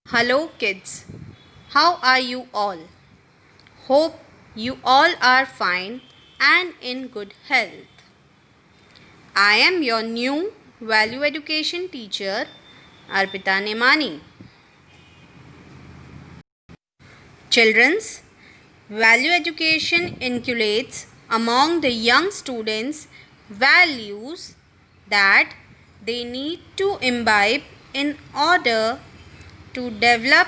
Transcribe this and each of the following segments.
Hello, kids. How are you all? Hope you all are fine and in good health. I am your new value education teacher, Arpita Nemani. Children's value education inculcates among the young students values that they need to imbibe in order to develop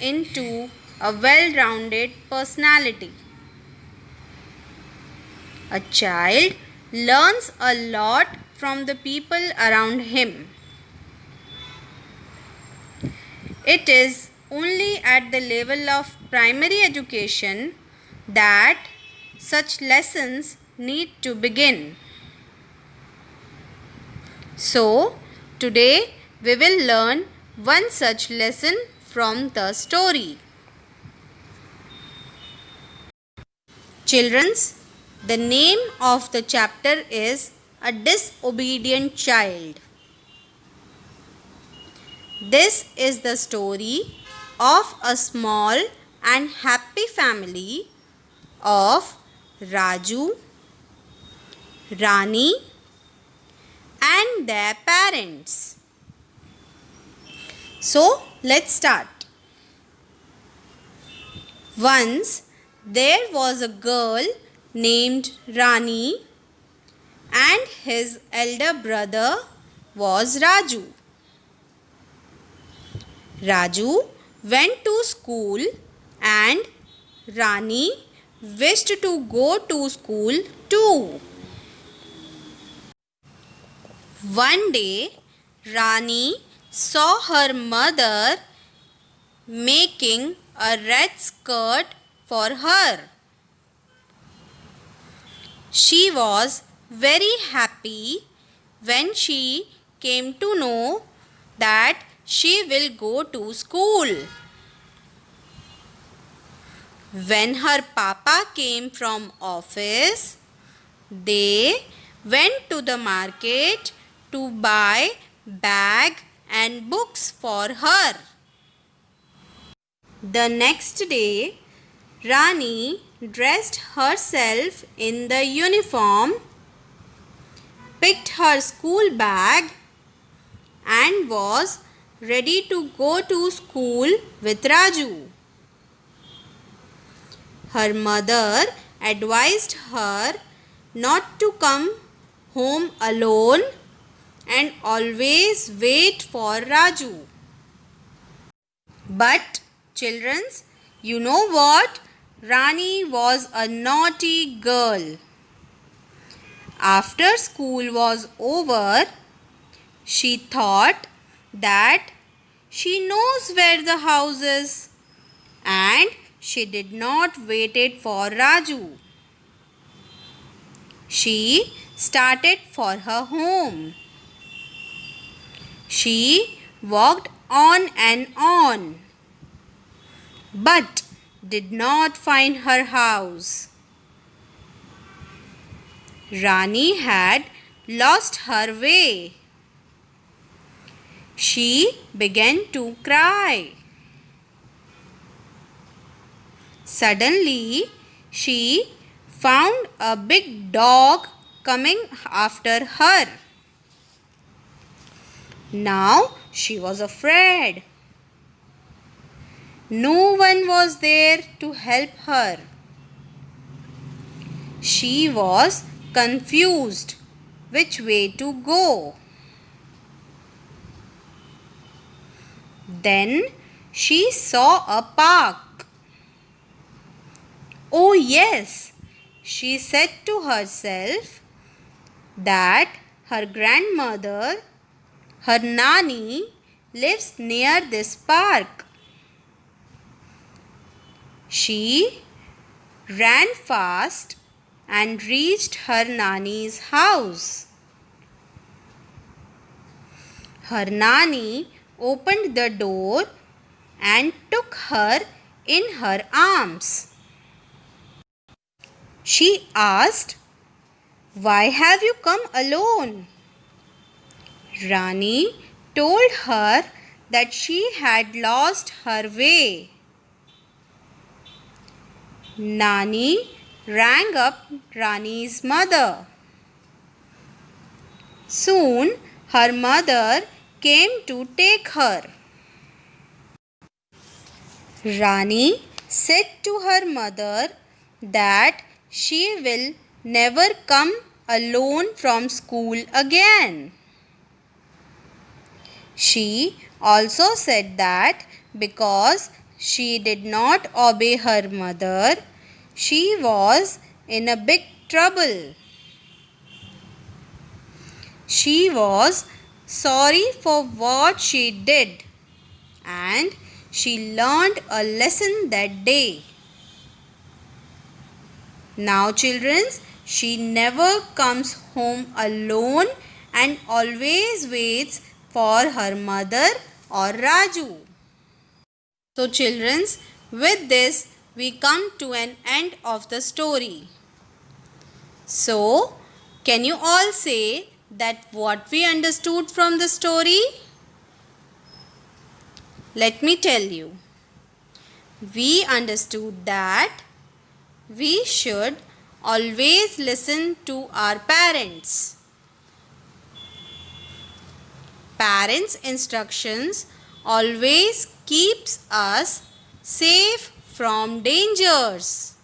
into a well rounded personality. A child learns a lot from the people around him. It is only at the level of primary education that such lessons need to begin. So, today we will learn one such lesson from the story. Children's, the name of the chapter is A Disobedient Child. This is the story of a small and happy family of Raju, Rani, and their parents. So, let's start. Once there was a girl named Rani, and his elder brother was Raju. Raju went to school and Rani wished to go to school too. One day, Rani saw her mother making a red skirt for her. She was very happy when she came to know that she will go to school. When her papa came from office, they went to the market to buy bag and books for her. The next day, Rani dressed herself in the uniform, picked her school bag, and was ready to go to school with Raju. Her mother advised her not to come home alone and always wait for Raju. But children, you know what? Rani was a naughty girl. After school was over, she thought that she knows where the house is and she did not wait for Raju. She started for her home. She walked on and on, but did not find her house. Rani had lost her way. She began to cry. Suddenly, she found a big dog coming after her. Now she was afraid. No one was there to help her. She was confused which way to go. Then she saw a park. Oh yes, she said to herself that her grandmother, her Nani, lives near this park. She ran fast and reached her Nani's house. Her Nani opened the door and took her in her arms. She asked, "Why have you come alone?" Rani told her that she had lost her way. Nani rang up Rani's mother. Soon her mother came to take her. Rani said to her mother that she will never come alone from school again. She also said that because she did not obey her mother, she was in a big trouble. She was sorry for what she did and she learned a lesson that day. Now, children, she never comes home alone and always waits for her mother or Raju. So, children, with this we come to an end of the story. So, can you all say that what we understood from the story? Let me tell you. We understood that we should always listen to our parents. Parents' instructions always keeps us safe from dangers.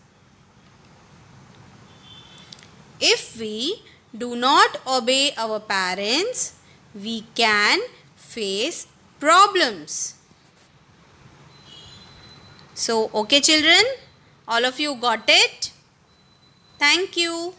If we do not obey our parents, we can face problems. So, okay children, all of you got it? Thank you.